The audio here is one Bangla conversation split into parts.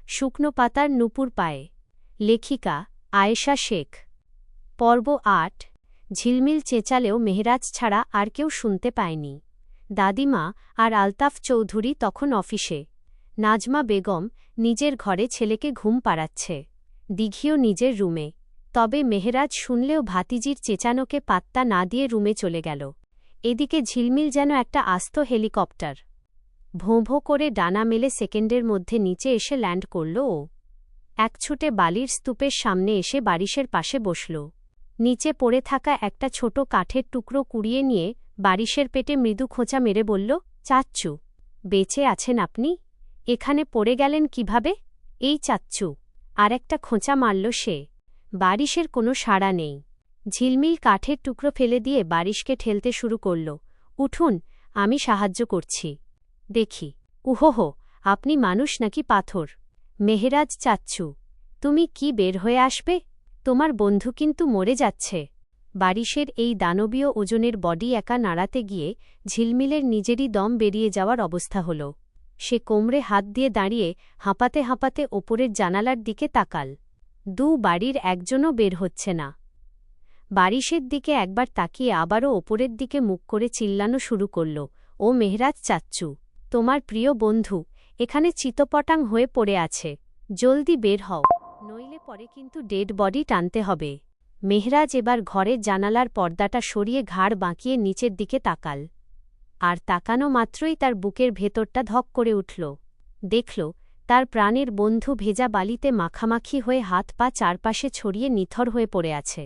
শুকনো পাতার নূপুর পায়ে। লেখিকা আয়েশা শেখ। পর্ব ৮। ঝিলমিল চেঁচালেও মেহরাজ ছাড়া আর কেউ শুনতে পায়নি। দাদিমা আর আলতাফ চৌধুরী তখন অফিসে। নাজমা বেগম নিজের ঘরে ছেলেকে ঘুম পাড়াচ্ছে। দিঘিও নিজের রুমে। তবে মেহরাজ শুনলেও ভাতিজির চেঁচানোকে পাত্তা না দিয়ে রুমে চলে গেল। এদিকে ঝিলমিল যেন একটা আস্ত হেলিকপ্টার। ভোঁ ভোঁ করে ডানা মেলে সেকেন্ডের মধ্যে নিচে এসে ল্যান্ড করল ও। এক ছুটে বালির স্তূপের সামনে এসে বারিশের পাশে বসল। নিচে পড়ে থাকা একটা ছোট কাঠের টুকরো কুড়িয়ে নিয়ে বারিশের পেটে মৃদু খোঁচা মেরে বলল, চাচ্চু, বেঁচে আছেন আপনি? এখানে পড়ে গেলেন কিভাবে? এই চাচ্চু। আর একটা খোঁচা মারল সে। বারিশের কোনো সাড়া নেই। ঝিলমিল কাঠের টুকরো ফেলে দিয়ে বারিশকে ঠেলতে শুরু করল। উঠুন, আমি সাহায্য করছি। দেখি। উহোহো, আপনি মানুষ নাকি পাথর? মেহরাজ চাচ্চু, তুমি কি বের হয়ে আসবে? তোমার বন্ধু কিন্তু মরে যাচ্ছে। বারিশের এই দানবীয় ওজনের বডি একা নাড়াতে গিয়ে ঝিলমিলের নিজেরই দম বেরিয়ে যাওয়ার অবস্থা হল। সে কোমরে হাত দিয়ে দাঁড়িয়ে হাঁপাতে হাঁপাতে ওপরের জানালার দিকে তাকাল। বাড়ির একজনও বের হচ্ছে না। বারিশের দিকে একবার তাকিয়ে আবারও ওপরের দিকে মুখ করে চিল্লানো শুরু করল, ও মেহরাজ চাচ্চু, তোমার প্রিয় বন্ধু এখানে চিতপটাং হয়ে পড়ে আছে। জলদি বের হও, নইলে পরে কিন্তু ডেড বডি টানতে হবে। মেহরাজ এবার ঘরের জানালার পর্দাটা সরিয়ে ঘাড় বাঁকিয়ে নিচের দিকে তাকাল। আর তাকানো মাত্রই তার বুকের ভেতরটা ধক করে উঠল। দেখল তার প্রাণের বন্ধু ভেজা বালিতে মাখামাখি হয়ে হাত পা চারপাশে ছড়িয়ে নিথর হয়ে পড়ে আছে।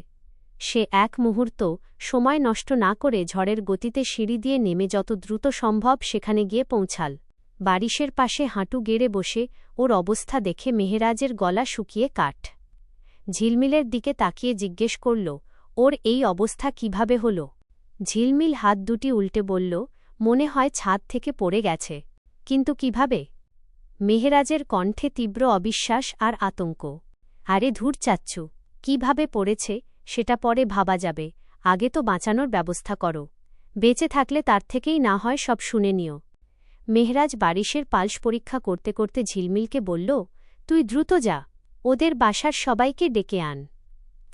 সে এক মুহূর্ত সময় নষ্ট না করে ঝড়ের গতিতে সিঁড়ি দিয়ে নেমে যত দ্রুত সম্ভব সেখানে গিয়ে পৌঁছাল। বারিশের পাশে হাঁটু গেড়ে বসে ওর অবস্থা দেখে মেহরাজের গলা শুকিয়ে কাঠ। ঝিলমিলের দিকে তাকিয়ে জিজ্ঞেস করল, ওর এই অবস্থা কিভাবে হল? ঝিলমিল হাত দুটি উল্টে বলল, মনে হয় ছাদ থেকে পড়ে গেছে। কিন্তু কিভাবে? মেহরাজের কণ্ঠে তীব্র অবিশ্বাস আর আতঙ্ক। আরে ধুর চাচ্চু, কিভাবে পড়েছে সেটা পরে ভাবা যাবে, আগে তো বাঁচানোর ব্যবস্থা করো। বেঁচে থাকলে তার থেকেই না হয় সব শুনে নিও। মেহরাজ বারিশের পালস পরীক্ষা করতে করতে ঝিলমিলকে বলল, তুই দ্রুত যা, ওদের বাসার সবাইকে ডেকে আন।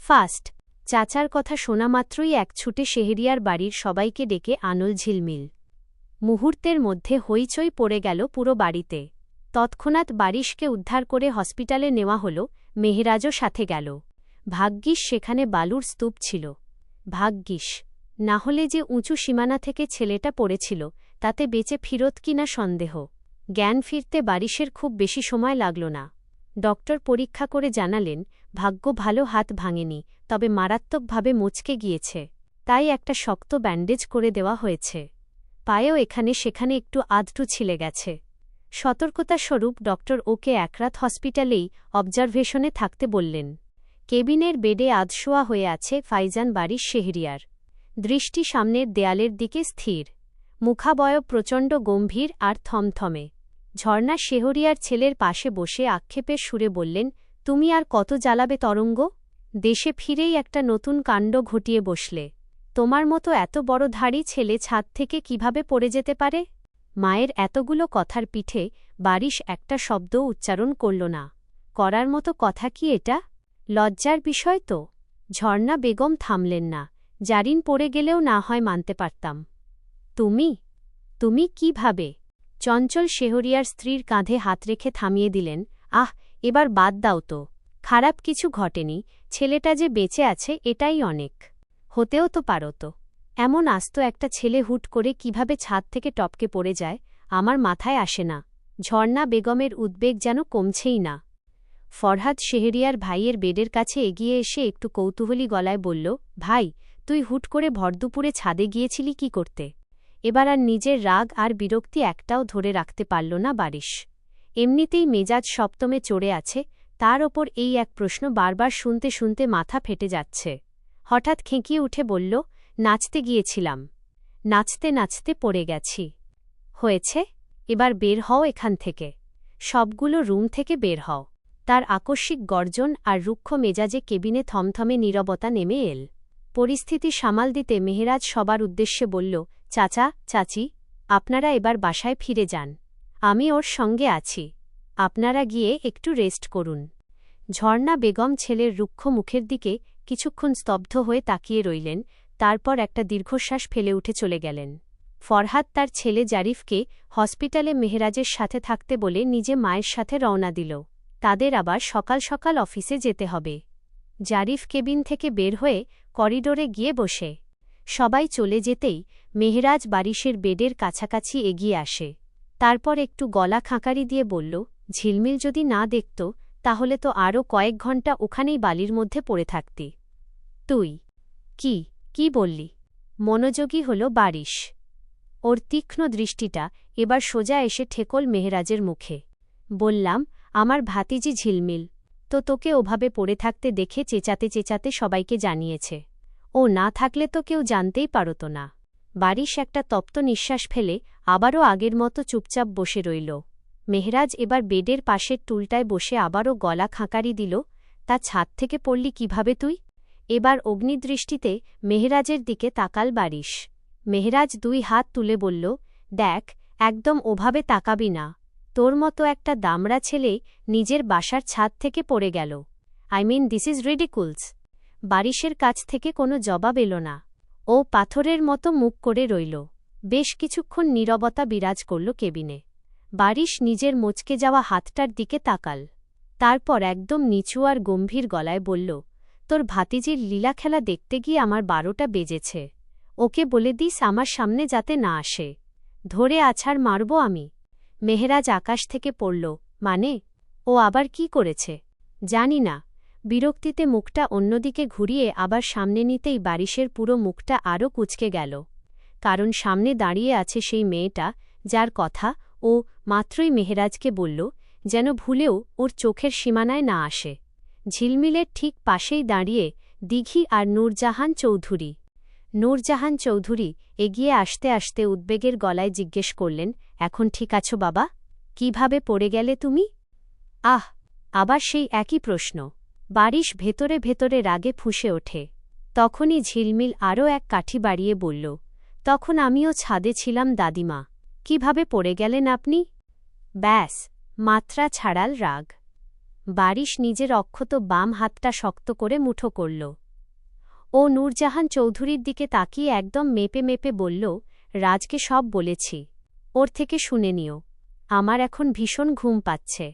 ফাস্ট। চাচার কথা শোনা মাত্রই এক ছুটে শেহরিয়ার বাড়ির সবাইকে ডেকে আনল ঝিলমিল। মুহূর্তের মধ্যে হইচই পড়ে গেল পুরো বাড়িতে। তৎক্ষণাৎ বারিশকে উদ্ধার করে হসপিটালে নেওয়া হল। মেহরাজও সাথে গেল। ভাগ্যিস সেখানে বালুর স্তূপ ছিল। ভাগ্যিস, না হলে যে উঁচু সীমানা থেকে ছেলেটা পড়েছিল তাতে বেঁচে ফিরত কিনা সন্দেহ। জ্ঞান ফিরতে বারিশের খুব বেশি সময় লাগল না। ডক্টর পরীক্ষা করে জানালেন, ভাগ্য ভালো, হাত ভাঙেনি, তবে মারাত্মকভাবে মুচকে গিয়েছে। তাই একটা শক্ত ব্যান্ডেজ করে দেওয়া হয়েছে। পায়েও এখানে সেখানে একটু আধটু ছিলে গেছে। সতর্কতাস্বরূপ ডক্টর ওকে একরাত হসপিটালেই অবজারভেশনে থাকতে বললেন। কেবিনের বেডে আধশোয়া হয়ে আছে ফাইজান বারিশ শেহরিয়ার। দৃষ্টি সামনের দেয়ালের দিকে স্থির। মুখাবয়ব প্রচণ্ড গম্ভীর আর থমথমে। ঝর্ণা শেহরিয়ার ছেলের পাশে বসে আক্ষেপের সুরে বললেন, তুমি আর কত জ্বালাবে তরঙ্গ? দেশে ফিরেই একটা নতুন কাণ্ড ঘটিয়ে বসলে। তোমার মতো এত বড় ধাড়ি ছেলে ছাদ থেকে কিভাবে পড়ে যেতে পারে? মায়ের এতগুলো কথার পিঠে বারিশ একটা শব্দও উচ্চারণ করল না। করার মতো কথা কি এটা? লজ্জার বিষয় তো। ঝর্ণা বেগম থামলেন না। জারিন পড়ে গেলেও না হয় মানতে পারতাম। তুমি কিভাবে? চঞ্চল শেহরিয়ার স্ত্রীর কাঁধে হাত রেখে থামিয়ে দিলেন, এবার বাদ দাও তো। খারাপ কিছু ঘটেনি, ছেলেটা যে বেঁচে আছে এটাই অনেক। হতেও তো পারত। এমন আস্ত একটা ছেলে হুট করে কিভাবে ছাদ থেকে টপকে পড়ে যায় আমার মাথায় আসে না। ঝর্ণা বেগমের উদ্বেগ যেন কমছেই না। ফরহাদ শেহরিয়ার ভাইয়ের বেডের কাছে এগিয়ে এসে একটু কৌতূহলী গলায় বলল, ভাই, তুই হুট করে ভরদুপুরে ছাদে গিয়েছিলি কি করতে? এবার আর নিজের রাগ আর বিরক্তি একটাও ধরে রাখতে পারল না বারিশ। এমনিতেই মেজাজ সপ্তমে চড়ে আছে, তার ওপর এই এক প্রশ্ন বারবার শুনতে শুনতে মাথা ফেটে যাচ্ছে। হঠাৎ খেঁকিয়ে উঠে বলল, নাচতে গিয়েছিলাম। নাচতে নাচতে পড়ে গেছি। হয়েছে, এবার বের হও এখান থেকে। সবগুলো রুম থেকে বের হও। তার আকস্মিক গর্জন আর রুক্ষ মেজাজে কেবিনে থমথমে নীরবতা নেমে এল। পরিস্থিতি সামাল দিতে মেহরাজ সবার উদ্দেশ্যে বলল, চাচা, চাচি, আপনারা এবার বাসায় ফিরে যান। আমি ওর সঙ্গে আছি। আপনারা গিয়ে একটু রেস্ট করুন। ঝর্ণা বেগম ছেলের রুক্ষ মুখের দিকে কিছুক্ষণ স্তব্ধ হয়ে তাকিয়ে রইলেন, তারপর একটা দীর্ঘশ্বাস ফেলে উঠে চলে গেলেন। ফরহাদ তার ছেলে জারিফকে হসপিটালে মেহরাজের সাথে থাকতে বলে নিজে মায়ের সাথে রওনা দিল। তাদের আবার সকাল সকাল অফিসে যেতে হবে। জারিফ কেবিন থেকে বের হয়ে করিডোরে গিয়ে বসে। সবাই চলে যেতেই মেহরাজ বারিশের বেডের কাছাকাছি এগিয়ে আসে। তারপর একটু গলা খাঁকারি দিয়ে বলল, ঝিলমিল যদি না দেখত তাহলে তো আরও কয়েক ঘণ্টা ওখানেই বালির মধ্যে পড়ে থাকতি। তুই কি বললি? মনোযোগী হল বারিশ। ওর তীক্ষ্ণ দৃষ্টিটা এবার সোজা এসে ঠেকল মেহরাজের মুখে। বললাম, আমার ভাতিজি ঝিলমিল তো তোকে ওভাবে পড়ে থাকতে দেখে চেঁচাতে চেঁচাতে সবাইকে জানিয়েছে। ও না থাকলে তো কেউ জানতেই পারত না। বারিশ একটা তপ্ত নিঃশ্বাস ফেলে আবারও আগের মতো চুপচাপ বসে রইল। মেহরাজ এবার বেডের পাশের টুলটায় বসে আবারও গলা খাঁকারি দিল, তা ছাদ থেকে পড়লি কিভাবে তুই? এবার অগ্নিদৃষ্টিতে মেহরাজের দিকে তাকাল বারিশ। মেহরাজ 2 হাত তুলে বলল, দেখ, একদম ওভাবে তাকাবি না। তোর মতো একটা দামড়া ছেলে নিজের বাসার ছাদ থেকে পড়ে গেল। I mean this is ridiculous. বারিশের কাছ থেকে কোনো জবাব এলো না। ও পাথরের মতো মুখ করে রইল। বেশ কিছুক্ষণ নীরবতা বিরাজ করল কেবিনে। বারিশ নিজের মচকে যাওয়া হাতটার দিকে তাকাল। তারপর একদম নিচু আর গম্ভীর গলায় বলল, তোর ভাতিজির লীলাখেলা দেখতে গিয়ে আমার 12টা বেজেছে। ওকে বলে দিস আমার সামনে যাতে না আসে। ধরে আছাড় মারব আমি। মেহরাজ আকাশ থেকে পড়ল, মানে? ও আবার কি করেছে? জানি না। বিরক্তিতে মুখটা অন্যদিকে ঘুরিয়ে আবার সামনে নিতেই বারিশের পুরো মুখটা আরও কুঁচকে গেল। কারণ সামনে দাঁড়িয়ে আছে সেই মেয়েটা, যার কথা ও মাত্রই মেহরাজকে বলল, যেন ভুলেও ওর চোখের সীমানায় না আসে। ঝিলমিলের ঠিক পাশেই দাঁড়িয়ে দিঘি আর নূরজাহান চৌধুরী। নূরজাহান চৌধুরী এগিয়ে আসতে আসতে উদ্বেগের গলায় জিজ্ঞেস করলেন, এখন ঠিক আছো বাবা? কিভাবে পড়ে গেলে তুমি? আহ, আবার সেই একই প্রশ্ন। বারিশ ভেতরে ভেতরে রাগে ফুঁসে ওঠে। তখনই ঝিলমিল আরও এক কাঠি বাড়িয়ে বলল, তখন আমিও ছাদে ছিলাম দাদিমা। কিভাবে পড়ে গেলেন আপনি? ব্যাস, মাত্রা ছাড়াল রাগ। বারিশ নিজের অক্ষত বাম হাতটা শক্ত করে মুঠো করল। ও নূরজাহান চৌধুরীর দিকে তাকিয়ে একদম মেপে মেপে বলল, রাজকে সব বলেছি, ওর থেকে শুনে নিও। আমার এখন ভীষণ ঘুম পাচ্ছে।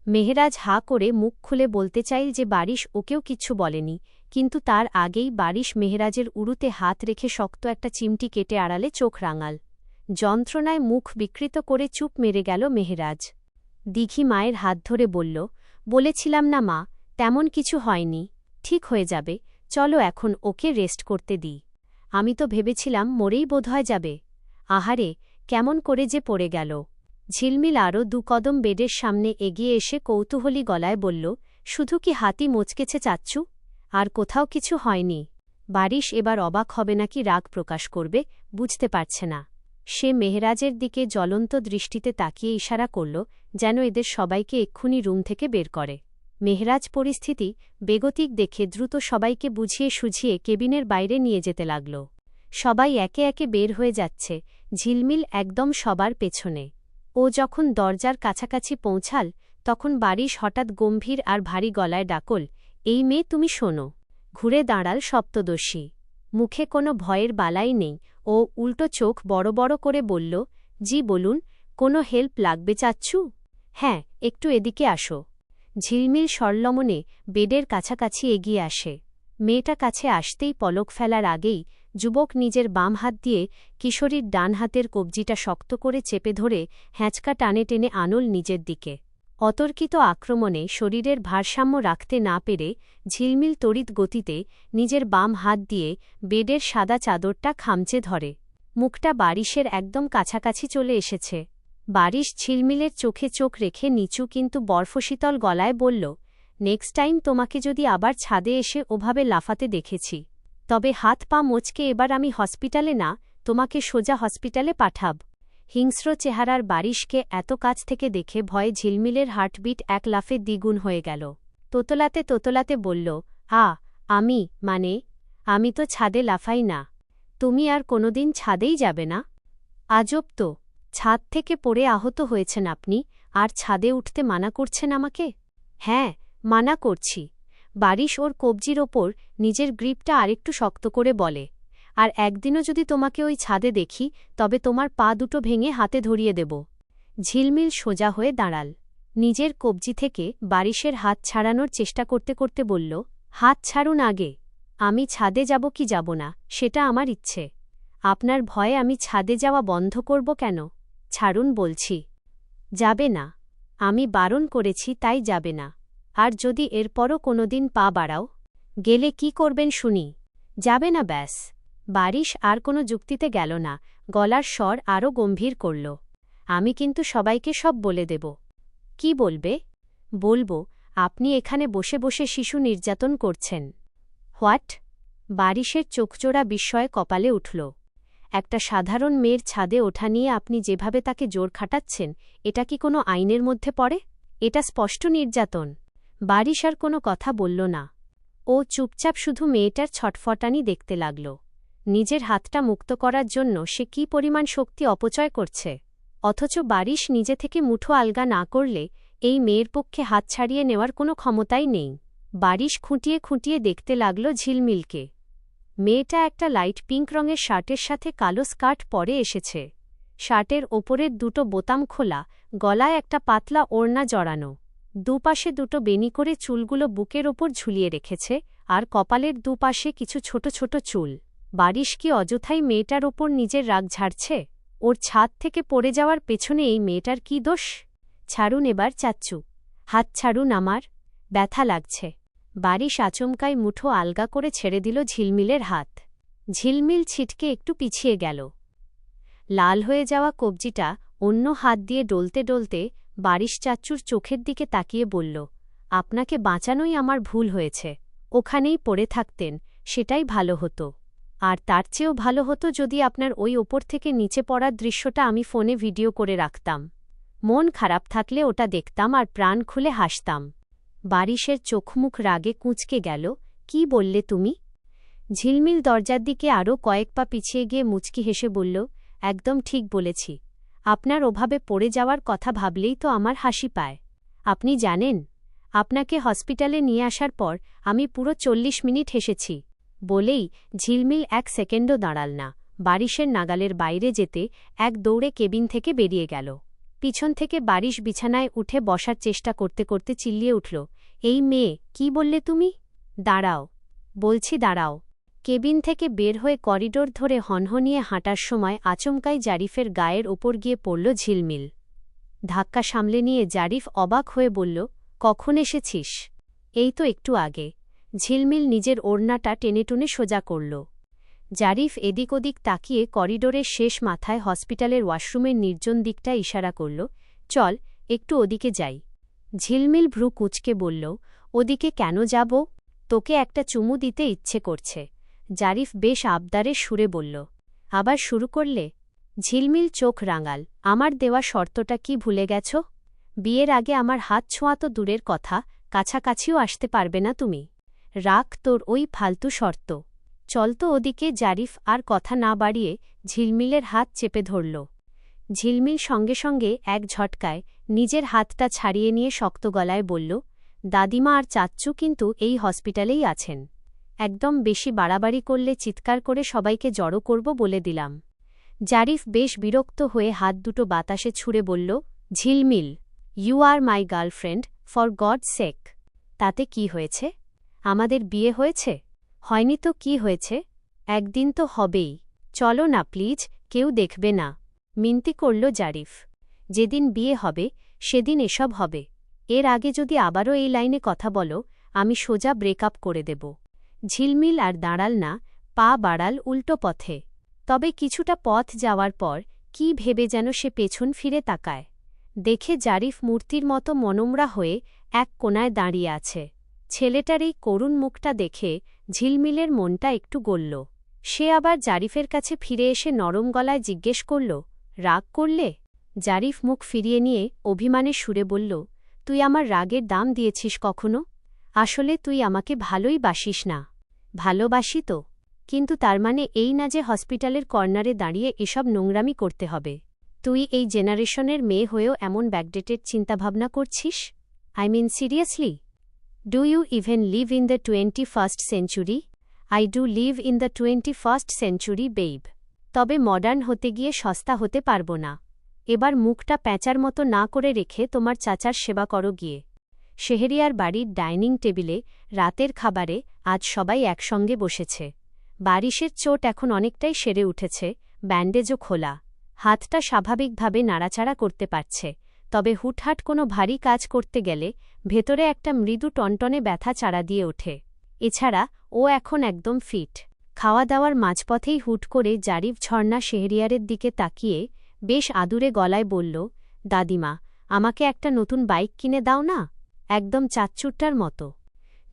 মেহরাজ হাঁ করে মুখ খুলে বলতে চাইল যে বারিশ ওকেও কিচ্ছু বলেনি, কিন্তু তার আগেই বারিশ মেহরাজের উরুতে হাত রেখে শক্ত একটা চিমটি কেটে আড়ালে চোখ রাঙাল। যন্ত্রণায় মুখ বিকৃত করে চুপ মেরে গেল মেহরাজ। দিঘি মায়ের হাত ধরে বলল, বলেছিলাম না মা, তেমন কিছু হয়নি, ঠিক হয়ে যাবে। চলো এখন ওকে রেস্ট করতে দিই। আমি তো ভেবেছিলাম মরেই বোধহয় যাবে। আহারে, কেমন করে যে পড়ে গেল। ঝিলমিল আরও 2 কদম বেডের সামনে এগিয়ে এসে কৌতূহলী গলায় বলল, শুধু কি হাতি মোচকেছে চাচ্চু? আর কোথাও কিছু হয়নি? বারিশ এবার অবাক হবে নাকি রাগ প্রকাশ করবে বুঝতে পারছে না। সে মেহরাজের দিকে জ্বলন্ত দৃষ্টিতে তাকিয়ে ইশারা করল, যেন এদের সবাইকে এক্ষুনি রুম থেকে বের করে। মেহরাজ পরিস্থিতি বেগতিক দেখে দ্রুত সবাইকে বুঝিয়ে সুঝিয়ে কেবিনের বাইরে নিয়ে যেতে লাগল। সবাই একে একে বের হয়ে যাচ্ছে, ঝিলমিল একদম সবার পেছনে। ও যখন দরজার কাছাকাছি পৌঁছাল তখন বারিশ হঠাৎ গম্ভীর আর ভারী গলায় ডাকল, এই মেয়ে তুমি শোনো। ঘুরে দাঁড়াল সপ্তদর্শী। মুখে কোনো ভয়ের বালাই নেই। ও উল্টো চোখ বড় বড় করে বলল, জি বলুন, কোনো হেল্প লাগবে চাচ্ছু? হ্যাঁ, একটু এদিকে আসো। ঝিলমিল সরলমনে বেডের কাছাকাছি এগিয়ে আসে। মেয়েটা কাছে আসতেই পলক ফেলার আগেই যুবক নিজের বাম হাত দিয়ে কিশোরীর ডান হাতের কবজিটা শক্ত করে চেপে ধরে হ্যাঁচকা টানে টেনে আনল নিজের দিকে। অতর্কিত আক্রমণে শরীরের ভারসাম্য রাখতে না পেরে ঝিলমিল তড়িৎ গতিতে নিজের বাম হাত দিয়ে বেডের সাদা চাদরটা খামচে ধরে। মুখটা বারিশের একদম কাছাকাছি চলে এসেছে। বারিশ ঝিলমিলের চোখে চোখ রেখে নিচু কিন্তু বরফশীতল গলায় বলল, নেক্সট টাইম তোমাকে যদি আবার ছাদে এসে ওভাবে লাফাতে দেখেছি, তবে হাত পা মোচকে এবার আমি হসপিটালে না, তোমাকে সোজা হসপিটালে পাঠাব। হিংস্র চেহারার বারিশকে এত কাছ থেকে দেখে ভয়ে ঝিলমিলের হার্টবিট এক লাফে দ্বিগুণ হয়ে গেল। তোতলাতে তোতলাতে বলল, আমি তো ছাদে লাফাই না। তুমি আর কোনোদিন ছাদেই যাবে না? আজব তো, ছাদ থেকে পড়ে আহত হয়েছেন আপনি, আর ছাদে উঠতে মানা করছেন আমাকে? হ্যাঁ, মানা করছি। বারিশ ওর কবজির ওপর নিজের গ্রিপটা আরেকটু শক্ত করে বলে, আর একদিনও যদি তোমাকে ওই ছাদে দেখি তবে তোমার পা দুটো ভেঙে হাতে ধরিয়ে দেব। ঝিলমিল সোজা হয়ে দাঁড়াল। নিজের কবজি থেকে বারিশের হাত ছাড়ানোর চেষ্টা করতে করতে বলল, হাত ছাড়ুন আগে। আমি ছাদে যাব কি যাব না সেটা আমার ইচ্ছে। আপনার ভয়ে আমি ছাদে যাওয়া বন্ধ করব কেন? ছাড়ুন বলছি। যাবে না। আমি বারণ করেছি তাই যাবে না। আর যদি এরপরও কোনোদিন পা বাড়াও, গেলে কি করবেন শুনি? যাবে না ব্যাস। বারিশ আর কোনো যুক্তিতে গেল না, গলার স্বর আরও গম্ভীর করল। আমি কিন্তু সবাইকে সব বলে দেব। কি বলবে? বলবো আপনি এখানে বসে বসে শিশু নির্যাতন করছেন। হোয়াট? বারিশের চোখজোড়া বিস্ময়ে কপালে উঠল। একটা সাধারণ মেয়ের ছাদে ওঠা নিয়ে আপনি যেভাবে তাকে জোর খাটাচ্ছেন, এটা কি কোনো আইনের মধ্যে পড়ে? এটা স্পষ্ট নির্যাতন। বারিশ আর কোনো কথা বলল না। ও চুপচাপ শুধু মেয়েটার ছটফটানি দেখতে লাগল। নিজের হাতটা মুক্ত করার জন্য সে কী পরিমাণ শক্তি অপচয় করছে, অথচ বারিশ নিজে থেকে মুঠো আলগা না করলে এই মেয়ের পক্ষে হাত ছাড়িয়ে নেওয়ার কোনো ক্ষমতাই নেই। বারিশ খুঁটিয়ে খুঁটিয়ে দেখতে লাগল ঝিলমিলকে। মেয়েটা একটা লাইট পিঙ্ক রঙের শার্টের সাথে কালো স্কার্ট পরে এসেছে। শার্টের ওপরের দুটো বোতাম খোলা, গলায় একটা পাতলা ওড়না জড়ানো। দুপাশে দুটো বেনি করে চুলগুলো বুকের ওপর ঝুলিয়ে রেখেছে, আর কপালের দুপাশে কিছু ছোট ছোট চুল। বারিশ কি অযথাই মেয়েটার ওপর নিজের রাগ ঝাড়ছে? ওর ছাদ থেকে পড়ে যাওয়ার পেছনে এই মেয়েটার কি দোষ? ছাড়ুন এবার চাচ্চু, হাত ছাড়ুন আমার, ব্যথা লাগছে। বারিশ আচমকাই মুঠো আলগা করে ছেড়ে দিল ঝিলমিলের হাত। ঝিলমিল ছিটকে একটু পিছিয়ে গেল। লাল হয়ে যাওয়া কবজিটা অন্য হাত দিয়ে ডলতে ডলতে বারিশ চাচ্চুর চোখের দিকে তাকিয়ে বলল, আপনাকে বাঁচানোই আমার ভুল হয়েছে। ওখানেই পড়ে থাকতেন, সেটাই ভালো হতো। আর তার চেয়েও ভালো হতো যদি আপনার ওই ওপর থেকে নিচে পড়ার দৃশ্যটা আমি ফোনে ভিডিও করে রাখতাম। মন খারাপ থাকলে ওটা দেখতাম আর প্রাণ খুলে হাসতাম। বারিশের চোখমুখ রাগে কুঁচকে গেল। কি বললে তুমি? ঝিলমিল দরজার দিকে আরও কয়েক পা পিছিয়ে গিয়ে মুচকি হেসে বলল, একদম ঠিক বলেছি। আপনার ওভাবে পড়ে যাওয়ার কথা ভাবলেই তো আমার হাসি পায়। আপনি জানেন, আপনাকে হসপিটালে নিয়ে আসার পর আমি পুরো 40 মিনিট হেসেছি। বলেই ঝিলমিল এক সেকেন্ডও দাঁড়াল না। বারিশের নাগালের বাইরে যেতে এক দৌড়ে কেবিন থেকে বেরিয়ে গেল। পিছন থেকে বারিশ বিছানায় উঠে বসার চেষ্টা করতে করতে চিল্লিয়ে উঠল, এই মেয়ে, কি বললে তুমি? দাঁড়াও বলছি, দাঁড়াও। কেবিন থেকে বের হয়ে করিডোর ধরে হনহনিয়ে হাঁটার সময় আচমকাই জারিফের গায়ের ওপর গিয়ে পড়ল ঝিলমিল। ধাক্কা সামলে নিয়ে জারিফ অবাক হয়ে বলল, কখন এসেছিস? এই তো একটু আগে। ঝিলমিল নিজের ওড়নাটা টেনেটুনে সোজা করল। জারিফ এদিক ওদিক তাকিয়ে করিডোরের শেষ মাথায় হসপিটালের ওয়াশরুমের নির্জন দিকটা ইশারা করল, চল একটু ওদিকে যাই। ঝিলমিল ভ্রু কুঁচকে বলল, ওদিকে কেন যাব? তোকে একটা চুমু দিতে ইচ্ছে করছে। জারিফ বেশ আবদারের সুরে বলল, আবার শুরু করলে? ঝিলমিল চোখ রাঙাল, আমার দেওয়া শর্তটা কি ভুলে গেছ? বিয়ের আগে আমার হাত ছোঁয়া তো দূরের কথা, কাছাকাছিও আসতে পারবে না তুমি। রাখ তোর ওই ফালতু শর্ত। চল তো ওদিকে। জারিফ আর কথা না বাড়িয়ে ঝিলমিলের হাত চেপে ধরল। ঝিলমিল সঙ্গে সঙ্গে এক ঝটকায় নিজের হাতটা ছাড়িয়ে নিয়ে শক্ত গলায় বলল, দাদিমা আর চাচ্চু কিন্তু এই হসপিটালেই আছেন। একদম বেশি বাড়াবাড়ি করলে চিৎকার করে সবাইকে জড়ো করব বলে দিলাম। জারিফ বেশ বিরক্ত হয়ে হাত দুটো বাতাসে ছুঁড়ে বলল, Jhilmil, you are my girlfriend, for God sake. তাতে কি হয়েছে? আমাদের বিয়ে হয়েছে? হয়নি তো কি হয়েছে? একদিন তো হবেই। চলো না প্লিজ, কেউ দেখবে না। মিনতি করল জারিফ। যেদিন বিয়ে হবে সেদিন এসব হবে। এর আগে যদি আবারও এই লাইনে কথা বলো, আমি সোজা ব্রেকআপ করে দেব। ঝিলমিল আর দাঁড়াল না, পা বাড়াল উল্টো পথে। তবে কিছুটা পথ যাওয়ার পর কি ভেবে যেন সে পেছন ফিরে তাকায়। দেখে জারিফ মূর্তির মতো মনমরা হয়ে এক কোণায় দাঁড়িয়ে আছে। ছেলেটার এই করুণ মুখটা দেখে ঝিলমিলের মনটা একটু গলল। সে আবার জারিফের কাছে ফিরে এসে নরম গলায় জিজ্ঞেস করল, রাগ করলে? জারিফ মুখ ফিরিয়ে নিয়ে অভিমানের সুরে বলল, তুই আমার রাগের দাম দিয়েছিস কখনো? আসলে তুই আমাকে ভালোই বাসিস না। ভালোবাসি তো, কিন্তু তার মানে এই না যে হসপিটালের কর্নারে দাঁড়িয়ে এসব নোংরামি করতে হবে। তুই এই জেনারেশনের মেয়ে হয়েও এমন ব্যাকডেটেড চিন্তাভাবনা করছিস? I mean seriously? Do you even live in the 21st century? I do live in the 21st century babe. তবে মডার্ন হতে গিয়ে সস্তা হতে পারব না। এবার মুখটা প্যাঁচার মতো না করে রেখে তোমার চাচার সেবা করো গিয়ে। শেহরিয়ার বাড়ির ডাইনিং টেবিলে রাতের খাবারে আজ সবাই একসঙ্গে বসেছে। বারিশের চোট এখন অনেকটাই সেরে উঠেছে, ব্যান্ডেজও খোলা। হাতটা স্বাভাবিকভাবে নাড়াচাড়া করতে পারছে, তবে হুটহাট কোনো ভারী কাজ করতে গেলে ভেতরে একটা মৃদু টনটনে ব্যথা চাড়া দিয়ে ওঠে। এছাড়া ও এখন একদম ফিট। খাওয়া দাওয়ার মাঝপথেই হুট করে জারিফ ঝর্ণা শেহরিয়ারের দিকে তাকিয়ে বেশ আদুরে গলায় বলল, দাদিমা, আমাকে একটা নতুন বাইক কিনে দাও না, একদম চাচ্চুট্টার মতো।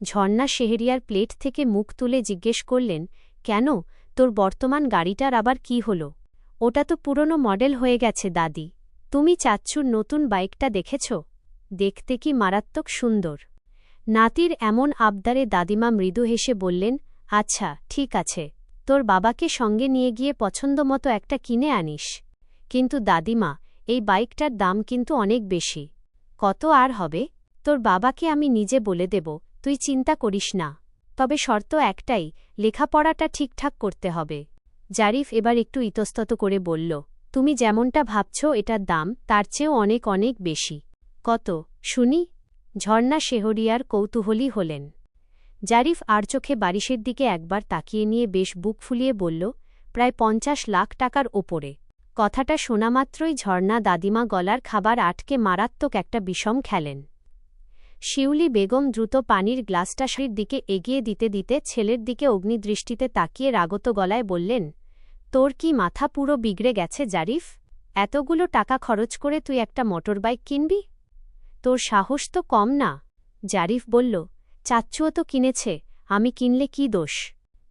ঝর্ণা শেহরিয়ার প্লেট থেকে মুখ তুলে জিজ্ঞেস করলেন, কেন, তোর বর্তমান গাড়িটার আবার কি হল? ওটা তো পুরনো মডেল হয়ে গেছে দাদি। তুমি চাচ্চুর নতুন বাইকটা দেখেছ? দেখতে কি মারাত্মক সুন্দর। নাতির এমন আবদারে দাদিমা মৃদু হেসে বললেন, আচ্ছা ঠিক আছে, তোর বাবাকে সঙ্গে নিয়ে গিয়ে পছন্দমতো একটা কিনে আনিস। কিন্তু দাদিমা, এই বাইকটার দাম কিন্তু অনেক বেশি। কত আর হবে? তোর বাবাকে আমি নিজে বলে দেব, তুই চিন্তা করিস না। তবে শর্ত একটাই, লেখাপড়াটা ঠিকঠাক করতে হবে। জারিফ এবার একটু ইতস্তত করে বলল, তুমি যেমনটা ভাবছ এটার দাম তার চেয়েও অনেক অনেক বেশি। কত শুনি? ঝর্ণা শেহরিয়ার কৌতূহলী হলেন। জারিফ আর চোখে বারিশের দিকে একবার তাকিয়ে নিয়ে বেশ বুক ফুলিয়ে বলল, প্রায় 50 লাখ টাকার ওপরে। কথাটা শোনামাত্রই ঝর্ণা দাদিমা গলার খাবার আটকে মারাত্মক একটা বিষম খেলেন। শিউলি বেগম দ্রুত পানির গ্লাসটা শাড়ির দিকে এগিয়ে দিতে দিতে ছেলের দিকে অগ্নিদৃষ্টিতে তাকিয়ে রাগত গলায় বললেন, তোর কি মাথা পুরো বিগড়ে গেছে জারিফ? এতগুলো টাকা খরচ করে তুই একটা মোটরবাইক কিনবি? তোর সাহস তো কম না। জারিফ বলল, চাচ্চুও তো কিনেছে, আমি কিনলে কি দোষ?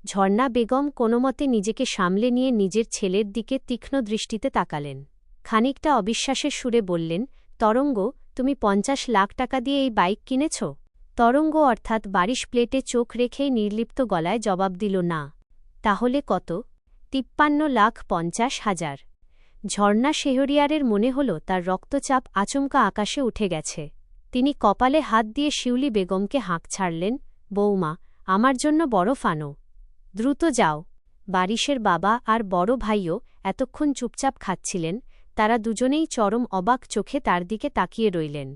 ঝর্ণা বেগম কোনোমতে নিজেকে সামলে নিয়ে নিজের ছেলের দিকে তীক্ষ্ণ দৃষ্টিতে তাকালেন। খানিকটা অবিশ্বাসের সুরে বললেন, তরঙ্গ, তুমি 50 লাখ টাকা দিয়ে এই বাইক কিনেছ? তরঙ্গ অর্থাৎ বারিশ প্লেটে চোখ রেখেই নির্লিপ্ত গলায় জবাব দিল, না। তাহলে কত? 53,50,000। ঝর্ণা শেহরিয়ারের মনে হল তার রক্তচাপ আচমকা আকাশে উঠে গেছে। তিনি কপালে হাত দিয়ে শিউলি বেগমকে হাঁক ছাড়লেন, বৌমা, আমার জন্য বরফ আনো। দ্রুত যাও। বারিশের বাবা আর বড় ভাইও এতক্ষণ চুপচাপ খাচ্ছিলেন, তারা দুজনেই চরম অবাক চোখে তার দিকে তাকিয়ে রইলেন।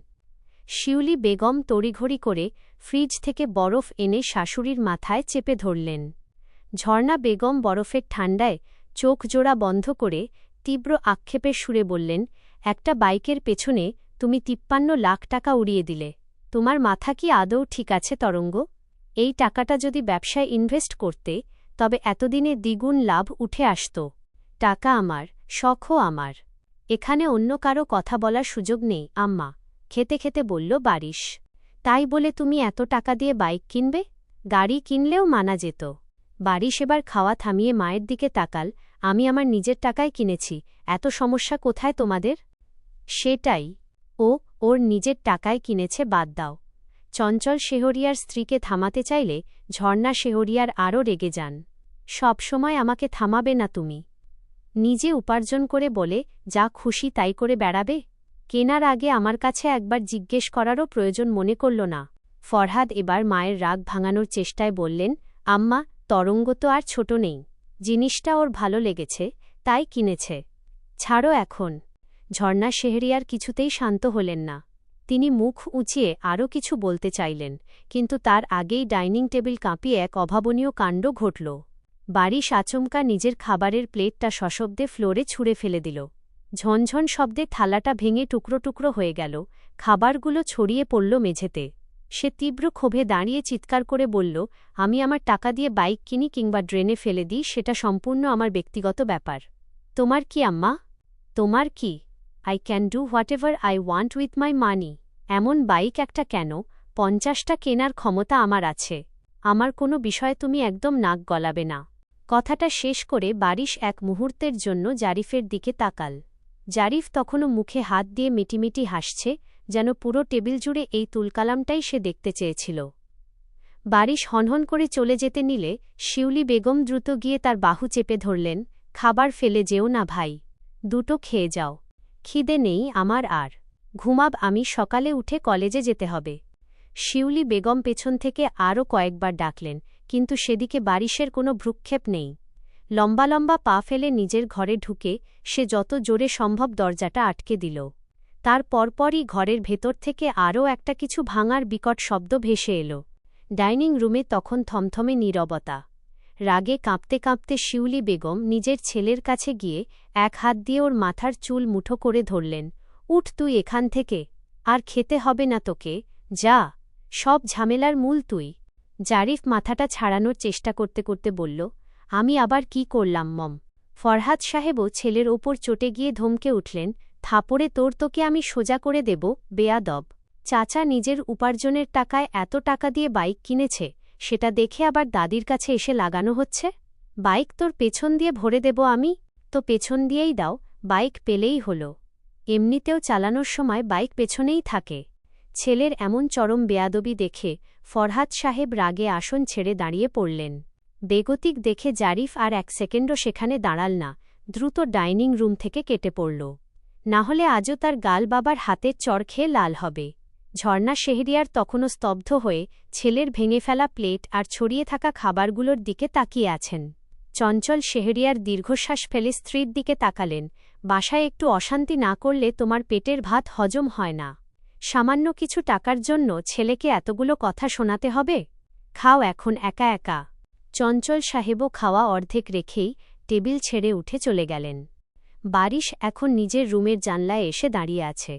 শিউলি বেগম তড়িঘড়ি করে ফ্রিজ থেকে বরফ এনে শাশুড়ির মাথায় চেপে ধরলেন। ঝর্ণা বেগম বরফের ঠান্ডায় চোখ জোড়া বন্ধ করে তীব্র আক্ষেপের সুরে বললেন, একটা বাইকের পেছনে তুমি 53 লাখ টাকা উড়িয়ে দিলে। তোমার মাথা কি আদৌ ঠিক আছে তরঙ্গ? এই টাকাটা যদি ব্যবসায় ইনভেস্ট করতে, তবে এতদিনে দ্বিগুণ লাভ উঠে আসত। টাকা আমার, শখও আমার। এখানে অন্য কারো কথা বলার সুযোগ নেই আম্মা, খেতে খেতে বলল বারিশ। তাই বলে তুমি এত টাকা দিয়ে বাইক কিনবে? গাড়ি কিনলেও মানা যেত। বারিশ এবার খাওয়া থামিয়ে মায়ের দিকে তাকাল, আমি আমার নিজের টাকায় কিনেছি, এত সমস্যা কোথায় তোমাদের? সেটাই, ওর নিজের টাকায় কিনেছে, বাদ দাও। চঞ্চল শেহরিয়ার স্ত্রীকে থামাতে চাইলে ঝর্ণা শেহরিয়ার আরও রেগে যান। সব সময় আমাকে থামাবে না তুমি? নিজে উপার্জন করে বলে যা খুশি তাই করে বেড়াবে? কেনার আগে আমার কাছে একবার জিজ্ঞেস করারও প্রয়োজন মনে করল না। ফরহাদ এবার মায়ের রাগ ভাঙানোর চেষ্টায় বললেন, আম্মা, তরঙ্গ তো আর ছোট নেই। জিনিসটা ওর ভালো লেগেছে, তাই কিনেছে। ছাড়ো এখন। ঝর্ণা শেহরিয়ার কিছুতেই শান্ত হলেন না। তিনি মুখ উঁচিয়ে আরও কিছু বলতে চাইলেন, কিন্তু তার আগেই ডাইনিং টেবিল কাঁপিয়ে এক অভাবনীয় কাণ্ড ঘটল। বারিশ আচমকা নিজের খাবারের প্লেটটা সশব্দে ফ্লোরে ছুঁড়ে ফেলে দিল। ঝনঝন শব্দে থালাটা ভেঙে টুকরো টুকরো হয়ে গেল, খাবারগুলো ছড়িয়ে পড়ল মেঝেতে। সে তীব্র ক্ষোভে দাঁড়িয়ে চিৎকার করে বলল, আমি আমার টাকা দিয়ে বাইক কিনি কিংবা ড্রেনে ফেলে দিই, সেটা সম্পূর্ণ আমার ব্যক্তিগত ব্যাপার। তোমার কি আম্মা? তোমার কি? I can do whatever I want with my money. এমন বাইক একটা কেন, 50টা কেনার ক্ষমতা আমার আছে। আমার কোনো বিষয়ে তুমি একদম নাক গলাবে না। কথাটা শেষ করে বারিশ এক মুহূর্তের জন্য জারিফের দিকে তাকাল। জারিফ তখনও মুখে হাত দিয়ে মিটিমিটি হাসছে, যেন পুরো টেবিল জুড়ে এই তুলকালামটাই সে দেখতে চেয়েছিল। বারিশ হনহন করে চলে যেতে নিলে শিউলি বেগম দ্রুত গিয়ে তার বাহু চেপে ধরলেন, খাবার ফেলে যেও না ভাই, দুটো খেয়ে যাও। খিদে নেই আমার আর। ঘুমাব আমি, সকালে উঠে কলেজে যেতে হবে। শিউলি বেগম পেছন থেকে আরও কয়েকবার ডাকলেন, কিন্তু সেদিকে বারিশের কোনো ভ্রুক্ষেপ নেই। লম্বা লম্বা পা ফেলে নিজের ঘরে ঢুকে সে যত জোরে সম্ভব দরজাটা আটকে দিল। তার পরপরই ঘরের ভেতর থেকে আরও একটা কিছু ভাঙার বিকট শব্দ ভেসে এল। ডাইনিং রুমে তখন থমথমে নীরবতা। রাগে কাঁপতে কাঁপতে শিউলি বেগম নিজের ছেলের কাছে গিয়ে এক হাত দিয়ে ওর মাথার চুল মুঠো করে ধরলেন। উঠ তুই এখান থেকে, আর খেতে হবে না তোকে, যা, সব ঝামেলার মূল তুই। জারিফ মাথাটা ছাড়ানোর চেষ্টা করতে করতে বলল, আমি আবার কি করলাম মম? ফরহাদ সাহেবও ছেলের ওপর চটে গিয়ে ধমকে উঠলেন, থাপড়ে তোকে আমি সোজা করে দেব, বেয়াদব। চাচা নিজের উপার্জনের টাকায় এত টাকা দিয়ে বাইক কিনেছে, সেটা দেখে আবার দাদির কাছে এসে লাগানো হচ্ছে। বাইক তোর পেছন দিয়ে ভরে দেব আমি? তো পেছন দিয়েই দাও, বাইক পেলেই হলো। এমনিতেও চালানোর সময় বাইক পেছনেই থাকে। ছেলের এমন চরম বেয়াদবি দেখে ফরহাদ সাহেব রাগে আসন ছেড়ে দাঁড়িয়ে পড়লেন। বেগতিক দেখে জারিফ আর এক সেকেন্ডও সেখানে দাঁড়াল না, দ্রুত ডাইনিং রুম থেকে কেটে পড়ল। নাহলে আজও তার গাল বাবার হাতের চড় খেয়ে লাল হবে। ঝর্ণা শেহরিয়ার তখনও স্তব্ধ হয়ে ছেলের ভেঙে ফেলা প্লেট আর ছড়িয়ে থাকা খাবারগুলোর দিকে তাকিয়ে আছেন। চঞ্চল শেহরিয়ার দীর্ঘশ্বাস ফেলে স্ত্রীর দিকে তাকালেন, বাসায় একটু অশান্তি না করলে তোমার পেটের ভাত হজম হয় না। সামান্য কিছু টাকার জন্য ছেলেকে এতগুলো কথা শোনাতে হবে? খাও এখন একা একা। চঞ্চল সাহেবও খাওয়া অর্ধেক রেখেই টেবিল ছেড়ে উঠে চলে গেলেন। বারিশ এখন নিজের রুমের জানলায় এসে দাঁড়িয়ে আছে।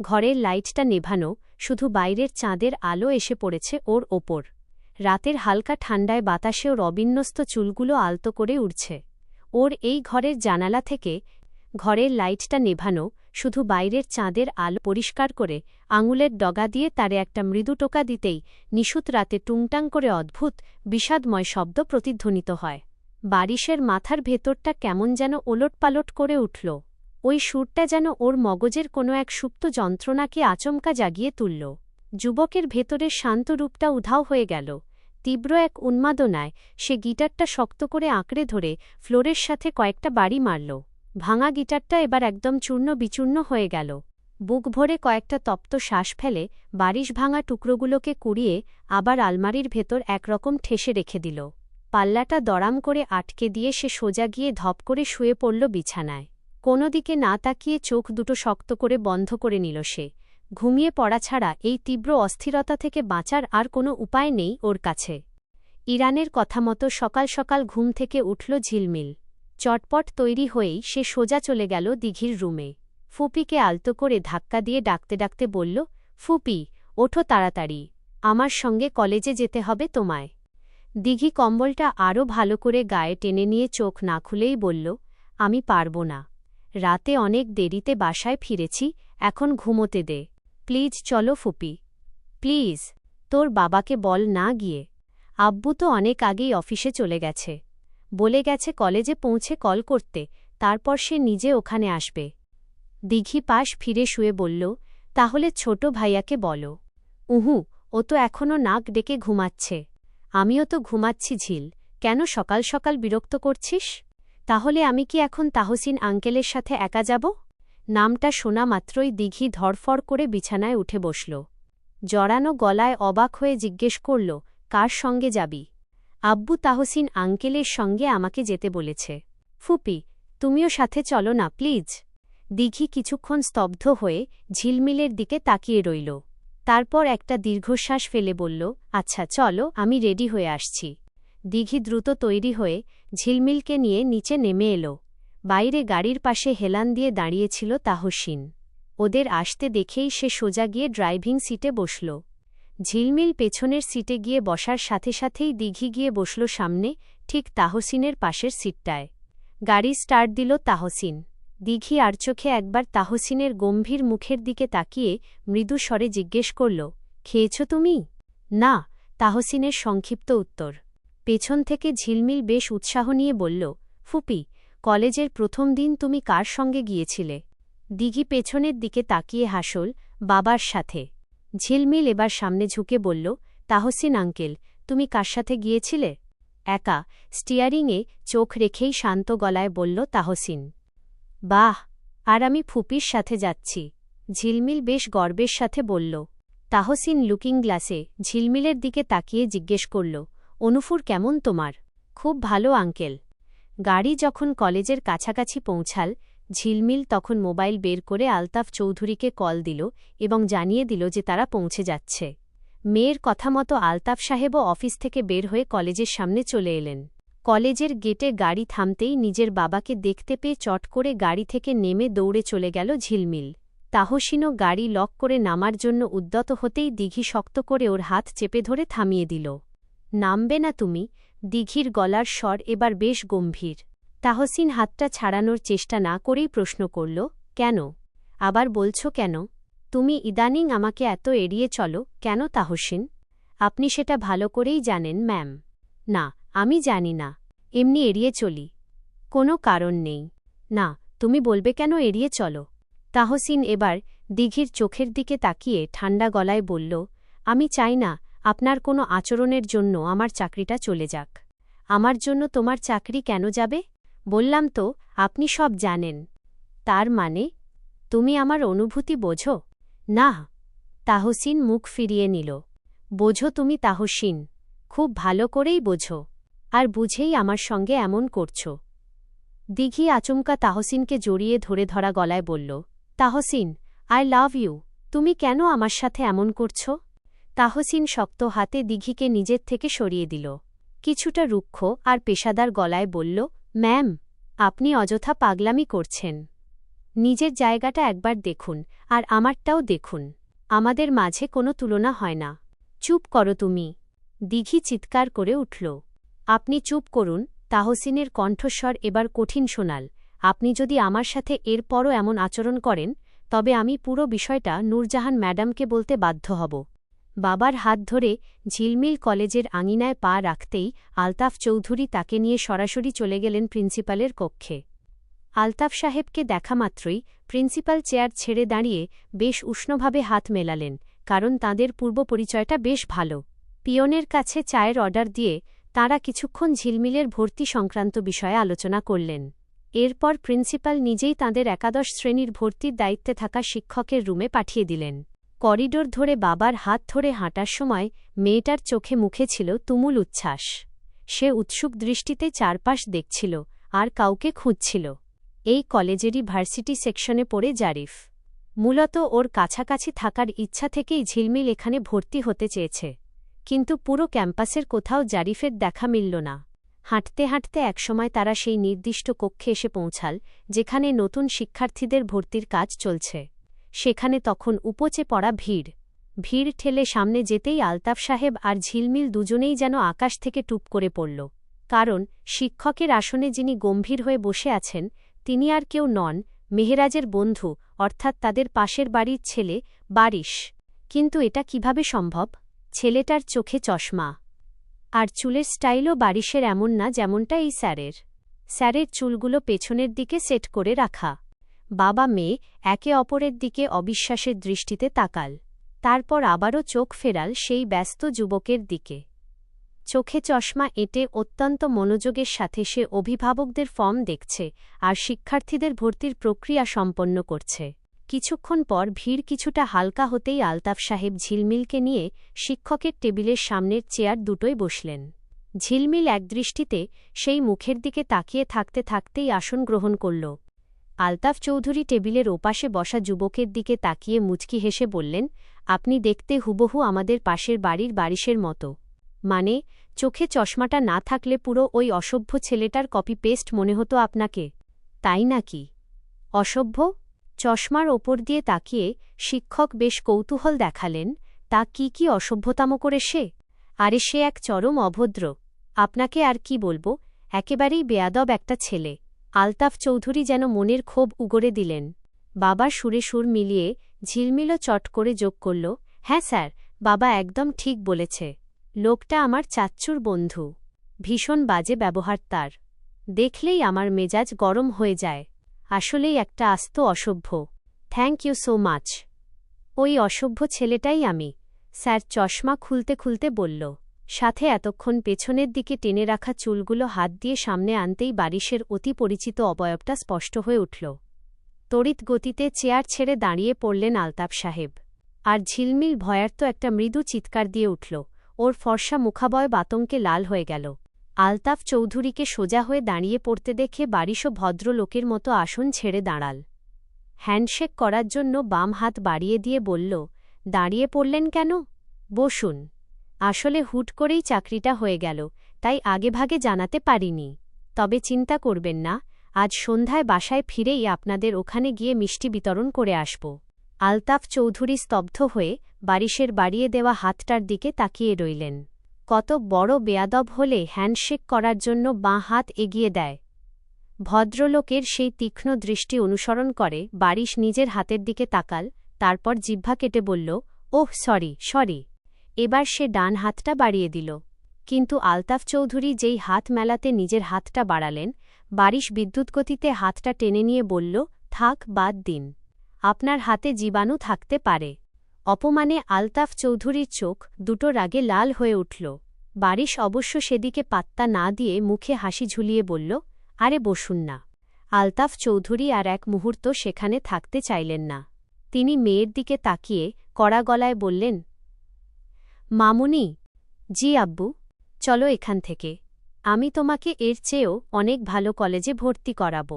ঘরের লাইটটা নেভানো, শুধু বাইরের চাঁদের আলো এসে পড়েছে ওর ওপর। রাতের হালকা ঠান্ডায় বাতাসেও রবিন্যস্ত চুলগুলো আলতো করে উড়ছে ওর এই ঘরের জানালা থেকে। ঘরের লাইটটা নেভানো, শুধু বাইরের চাঁদের আলো পরিষ্কার করে আঙুলের ডগা দিয়ে তারে একটা মৃদু টোকা দিতেই নিশুত রাতে টুংটাং করে অদ্ভুত বিষাদময় শব্দ প্রতিধ্বনিত হয়। বারিশের মাথার ভেতরটা কেমন যেন ওলটপালট করে উঠল। ওই সুরটা যেন ওর মগজের কোনো এক সুপ্ত যন্ত্রণাকে আচমকা জাগিয়ে তুলল। যুবকের ভেতরের শান্ত রূপটা উধাও হয়ে গেল। তীব্র এক উন্মাদনায় সে গিটারটা শক্ত করে আঁকড়ে ধরে ফ্লোরের সাথে কয়েকটা বাড়ি মারল। ভাঙা গিটারটা এবার একদম চূর্ণ বিচূর্ণ হয়ে গেল। বুক ভরে কয়েকটা তপ্ত শ্বাস ফেলে বারিশ ভাঙা টুকরোগুলোকে কুড়িয়ে আবার আলমারির ভেতর একরকম ঠেসে রেখে দিল। পাল্লাটা দড়াম করে আটকে দিয়ে সে সোজা গিয়ে ধপ করে শুয়ে পড়ল বিছানায়। কোনো দিকে না তাকিয়ে চোখ দুটো শক্ত করে বন্ধ করে নিল সে। ঘুমিয়ে পড়া ছাড়া এই তীব্র অস্থিরতা থেকে বাঁচার আর কোনো উপায় নেই ওর কাছে। ইরানের কথা মতো সকাল সকাল ঘুম থেকে উঠল ঝিলমিল। চটপট তৈরি হয়েই সে সোজা চলে গেল দিঘির রুমে। ফুপিকে আলতো করে ধাক্কা দিয়ে ডাকতে ডাকতে বলল, ফুপি, ওঠো তাড়াতাড়ি, আমার সঙ্গে কলেজে যেতে হবে তোমায়। দিঘি কম্বলটা আরও ভালো করে গায়ে টেনে নিয়ে চোখ না খুলেই বলল, আমি পারব না। রাতে অনেক দেরিতে বাসায় ফিরেছি, এখন ঘুমোতে দে। প্লিজ চলো ফুপি, প্লিজ। তোর বাবাকে বল না গিয়ে। আব্বু তো অনেক আগেই অফিসে চলে গেছে। বলে গেছে কলেজে পৌঁছে কল করতে, তারপর সে নিজে ওখানে আসবে। দিঘি পাশ ফিরে শুয়ে বলল, তাহলে ছোট ভাইয়াকে বলো। উহু, ও তো এখনও নাক ডেকে ঘুমাচ্ছে। আমিও তো ঘুমাচ্ছি ঝিল, কেন সকাল সকাল বিরক্ত করছিস? তাহলে আমি কি এখন তাহসিন আঙ্কেলের সাথে একা যাব? নামটা শোনা মাত্রই দিঘি ধড়ফড় করে বিছানায় উঠে বসল। জড়ানো গলায় অবাক হয়ে জিজ্ঞেস করল, কার সঙ্গে যাবি? আব্বু তাহসিন আঙ্কেলের সঙ্গে আমাকে যেতে বলেছে। ফুপি, তুমিও সাথে চলো না প্লিজ। দিঘি কিছুক্ষণ স্তব্ধ হয়ে ঝিলমিলের দিকে তাকিয়ে রইল। তারপর একটা দীর্ঘশ্বাস ফেলে বলল, আচ্ছা চলো, আমি রেডি হয়ে আসছি। দিঘি দ্রুত তৈরি হয়ে ঝিলমিলকে নিয়ে নিচে নেমে এল। বাইরে গাড়ির পাশে হেলান দিয়ে দাঁড়িয়েছিল তাহসিন। ওদের আসতে দেখেই সে সোজা গিয়ে ড্রাইভিং সিটে বসল। ঝিলমিল পেছনের সিটে গিয়ে বসার সাথে সাথেই দিঘি গিয়ে বসল সামনে, ঠিক তাহসিনের পাশের সিটটায়। গাড়ি স্টার্ট দিল তাহসিন। দিঘি আর চোখে একবার তাহসিনের গম্ভীর মুখের দিকে তাকিয়ে মৃদু স্বরে জিজ্ঞেস করল, খেয়েছ তুমি? না, তাহসিনের সংক্ষিপ্ত উত্তর। পেছন থেকে ঝিলমিল বেশ উৎসাহ নিয়ে বলল, ফুপি, কলেজের প্রথম দিন তুমি কার সঙ্গে গিয়েছিলে? দিঘি পেছনের দিকে তাকিয়ে হাসল, বাবার সাথে। ঝিলমিল এবার সামনে ঝুঁকে বলল, তাহসিন আঙ্কেল, তুমি কার সাথে গিয়েছিলে? একা। স্টিয়ারিংয়ে চোখ রেখেই শান্ত গলায় বলল তাহসিন। বাহ, আর আমি ফুপির সাথে যাচ্ছি। ঝিলমিল বেশ গর্বের সাথে বলল। তাহসিন লুকিং গ্লাসে ঝিলমিলের দিকে তাকিয়ে জিজ্ঞেস করল, অনুফুর কেমন তোমার? খুব ভালো আঙ্কেল। গাড়ি যখন কলেজের কাছাকাছি পৌঁছাল, ঝিলমিল তখন মোবাইল বের করে আলতাফ চৌধুরীকে কল দিল এবং জানিয়ে দিল যে তারা পৌঁছে যাচ্ছে। মেয়ের কথা মতো আলতাফ সাহেবও অফিস থেকে বের হয়ে কলেজের সামনে চলে এলেন। কলেজের গেটে গাড়ি থামতেই নিজের বাবাকে দেখতে পেয়ে চট করে গাড়ি থেকে নেমে দৌড়ে চলে গেল ঝিলমিল। তাহসিনও গাড়ি লক করে নামার জন্য উদ্যত হতেই দিঘি শক্ত করে ওর হাত চেপে ধরে থামিয়ে দিল। নামবে না তুমি? দিঘির গলার স্বর এবার বেশ গম্ভীর। তাহসিন হাতটা ছাড়ানোর চেষ্টা না করেই প্রশ্ন করল, কেন? আবার বলছো কেন? তুমি ইদানিং আমাকে এত এড়িয়ে চলো কেন তাহসিন? আপনি সেটা ভালো করেই জানেন ম্যাম। না, আমি জানি না, এমনি এড়িয়ে চলি। কোনো কারণ নেই। না, তুমি বলবে কেন এড়িয়ে চলো? তাহসিন এবার দিঘির চোখের দিকে তাকিয়ে ঠান্ডা গলায় বলল, আমি চাই না আপনার কোনো আচরণের জন্য আমার চাকরিটা চলে যাক। আমার জন্য তোমার চাকরি কেন যাবে? বললাম তো, আপনি সব জানেন। তার মানে তুমি আমার অনুভূতি বোঝো না? তাহসিন মুখ ফিরিয়ে নিল। বোঝো তুমি তাহসিন, খুব ভালো করেই বোঝো, আর বুঝেই আমার সঙ্গে এমন করছো। দিঘি আচমকা তাহসিনকে জড়িয়ে ধরে ধরা গলায় বলল, তাহসিন, আই লাভ ইউ। তুমি কেন আমার সাথে এমন করছো? তাহসিন শক্ত হাতে দিঘিকে নিজের থেকে সরিয়ে দিল। কিছুটা রুক্ষ আর পেশাদার গলায় বলল, ম্যাম, আপনি অযথা পাগলামি করছেন। নিজের জায়গাটা একবার দেখুন, আর আমারটাও দেখুন। আমাদের মাঝে কোনো তুলনা হয় না। চুপ করো তুমি। দিঘি চিৎকার করে উঠল। আপনি চুপ করুন। তাহসিনের কণ্ঠস্বর এবার কঠিন শোনাল। আপনি যদি আমার সাথে এরপরও এমন আচরণ করেন, তবে আমি পুরো বিষয়টা নূরজাহান ম্যাডামকে বলতে বাধ্য হব। বাবার হাত ধরে ঝিলমিল কলেজের আঙিনায় পা রাখতেই আলতাফ চৌধুরী তাকে নিয়ে সরাসরি চলে গেলেন প্রিন্সিপালের কক্ষে। আলতাফ সাহেবকে দেখা মাত্রই প্রিন্সিপাল চেয়ার ছেড়ে দাঁড়িয়ে বেশ উষ্ণভাবে হাত মেলালেন, কারণ তাঁদের পূর্ব পরিচয়টা বেশ ভালো। পিয়নের কাছে চায়ের অর্ডার দিয়ে তাঁরা কিছুক্ষণ ঝিলমিলের ভর্তি সংক্রান্ত বিষয়ে আলোচনা করলেন। এরপর প্রিন্সিপাল নিজেই তাঁদের একাদশ শ্রেণীর ভর্তির দায়িত্বে থাকা শিক্ষকের রুমে পাঠিয়ে দিলেন। করিডোর ধরে বাবার হাত ধরে হাঁটার সময় মেয়েটার চোখে মুখে ছিল তুমুল উচ্ছ্বাস। সে উৎসুক দৃষ্টিতে চারপাশ দেখছিল আর কাউকে খুঁজছিল। এই কলেজেরই ভার্সিটি সেকশনে পড়ে জারিফ। মূলত ওর কাছাকাছি থাকার ইচ্ছা থেকেই ঝিলমিল এখানে ভর্তি হতে চেয়েছে, কিন্তু পুরো ক্যাম্পাসের কোথাও জারিফের দেখা মিলল না। হাঁটতে হাঁটতে একসময় তারা সেই নির্দিষ্ট কক্ষে এসে পৌঁছাল যেখানে নতুন শিক্ষার্থীদের ভর্তির কাজ চলছে। সেখানে তখন উপচে পড়া ভিড় ঠেলে সামনে যেতেই আলতাফ সাহেব আর ঝিলমিল দুজনেই যেন আকাশ থেকে টুপ করে পড়ল। কারণ শিক্ষকের আসনে যিনি গম্ভীর হয়ে বসে আছেন, তিনি আর কেউ নন, মেহেরাজের বন্ধু, অর্থাৎ তাদের পাশের বাড়ির ছেলে বারিশ। কিন্তু এটা কিভাবে সম্ভব? ছেলেটার চোখে চশমা, আর চুলের স্টাইলও বারিশের এমন না যেমনটা এই স্যারের চুলগুলো পেছনের দিকে সেট করে রাখা। বাবা মেয়ে একে অপরের দিকে অবিশ্বাসের দৃষ্টিতে তাকাল। তারপর আবারও চোখ ফেরাল সেই ব্যস্ত যুবকের দিকে। চোখে চশমা এঁটে অত্যন্ত মনোযোগের সাথে সে অভিভাবকদের ফর্ম দেখছে আর শিক্ষার্থীদের ভর্তির প্রক্রিয়া সম্পন্ন করছে। কিছুক্ষণ পর ভিড় কিছুটা হালকা হতেই আলতাফ সাহেব ঝিলমিলকে নিয়ে শিক্ষকের টেবিলের সামনের চেয়ার দুটোয় বসলেন। ঝিলমিল একদৃষ্টিতে সেই মুখের দিকে তাকিয়ে থাকতে থাকতেই আসন গ্রহণ করল। আলতাফ চৌধুরী টেবিলের ওপাশে বসা যুবকের দিকে তাকিয়ে মুচকি হেসে বললেন, আপনি দেখতে হুবহু আমাদের পাশের বাড়ির বারিশের মতো। মানে, চোখে চশমাটা না থাকলে পুরো ওই অসভ্য ছেলেটার কপি পেস্ট মনে হতো আপনাকে, তাই নাকি? অসভ্য? চশমার ওপর দিয়ে তাকিয়ে শিক্ষক বেশ কৌতূহল দেখালেন। তা কি অসভ্যতাম করে সে? আরে সে এক চরম অভদ্র। আপনাকে আর কি বলবো, একেবারেই বেয়াদব একটা ছেলে। আলতাফ চৌধুরী যেন মনের ক্ষোভ উগরে দিলেন। বাবার সুরে সুর মিলিয়ে ঝিলমিলও চট করে যোগ করল, হ্যাঁ স্যার, বাবা একদম ঠিক বলেছে। লোকটা আমার চাচ্চুর বন্ধু। ভীষণ বাজে ব্যবহার তার। দেখলেই আমার মেজাজ গরম হয়ে যায়। আসলেই একটা আস্ত অসভ্য। Thank you so much. ওই অসভ্য ছেলেটাই আমি, স্যার চশমা খুলতে খুলতে বলল। সাথে এতক্ষণ পেছনের দিকে টেনে রাখা চুলগুলো হাত দিয়ে সামনে আনতেই বারিশের অতি পরিচিত অবয়বটা স্পষ্ট হয়ে উঠল। তড়িৎ গতিতে চেয়ার ছেড়ে দাঁড়িয়ে পড়লেন আলতাফ সাহেব। আর ঝিলমিল ভয়ার্ত একটা মৃদু চিৎকার দিয়ে উঠল। ওর ফর্সা মুখাবয়ব আতঙ্কে লাল হয়ে গেল। আলতাফ চৌধুরীকে সোজা হয়ে দাঁড়িয়ে পড়তে দেখে বারিশও ভদ্রলোকের মতো আসন ছেড়ে দাঁড়াল। হ্যান্ডশেক করার জন্য বাম হাত বাড়িয়ে দিয়ে বলল, দাঁড়িয়ে পড়লেন কেন? বসুন। আসলে হুট করেই চাকরিটা হয়ে গেল, তাই আগেভাগে জানাতে পারিনি। তবে চিন্তা করবেন না, আজ সন্ধ্যায় বাসায় ফিরেই আপনাদের ওখানে গিয়ে মিষ্টি বিতরণ করে আসব। আলতাফ চৌধুরী স্তব্ধ হয়ে বারিশের বাড়িয়ে দেওয়া হাতটার দিকে তাকিয়ে রইলেন। কত বড় বেয়াদব হলে হ্যান্ডশেক করার জন্য বাঁ হাত এগিয়ে দেয়। ভদ্রলোকের সেই তীক্ষ্ণ দৃষ্টি অনুসরণ করে বারিশ নিজের হাতের দিকে তাকাল, তারপর জিহ্বা কেটে বলল, ওহ সরি। এবার সে ডান হাতটা বাড়িয়ে দিল। কিন্তু আলতাফ চৌধুরী যেই হাত মেলাতে নিজের হাতটা বাড়ালেন, বারিশ বিদ্যুৎগতিতে হাতটা টেনে নিয়ে বলল, থাক, বাদ দিন। আপনার হাতে জীবাণু থাকতে পারে। অপমানে আলতাফ চৌধুরীর চোখ দুটো রাগে লাল হয়ে উঠল। বারিশ অবশ্য সেদিকে পাত্তা না দিয়ে মুখে হাসি ঝুলিয়ে বলল, আরে বসুন না। আলতাফ চৌধুরী আর এক মুহূর্ত সেখানে থাকতে চাইলেন না। তিনি মেয়ের দিকে তাকিয়ে কড়া গলায় বললেন, মামুনি। জি আব্বু। চলো এখান থেকে। আমি তোমাকে এর চেয়েও অনেক ভালো কলেজে ভর্তি করাব।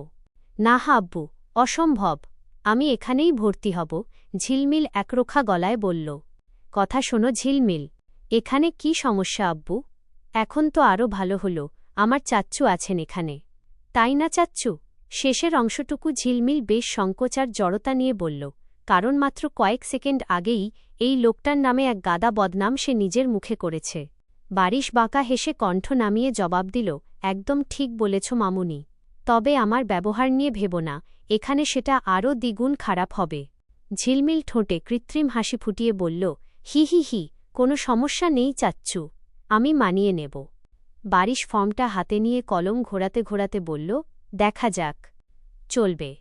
না আব্বু, অসম্ভব। আমি এখানেই ভর্তি হব, ঝিলমিল একরোখা গলায় বলল। কথা শোনো ঝিলমিল, এখানে কি সমস্যা আব্বু? এখন তো আরও ভালো হলো, আমার চাচ্চু আছেন এখানে। তাই না চাচ্চু? শেষের অংশটুকু ঝিলমিল বেশ সংকোচ আর জড়তা নিয়ে বলল, কারণ মাত্র কয়েক সেকেন্ড আগেই এই লোকটার নামে এক গাদা বদনাম সে নিজের মুখে করেছে। বারিশ বাঁকা হেসে কণ্ঠ নামিয়ে জবাব দিল, একদম ঠিক বলেছ মামুনি। তবে আমার ব্যবহার নিয়ে ভেব না, এখানে সেটা আরও দ্বিগুণ খারাপ হবে। ঝিলমিল ঠোঁটে কৃত্রিম হাসি ফুটিয়ে বলল, হি, কোনো সমস্যা নেই চাচ্চু, আমি মানিয়ে নেব। বারিশ ফর্মটা হাতে নিয়ে কলম ঘোরাতে ঘোরাতে বলল, দেখা যাক। চলবে।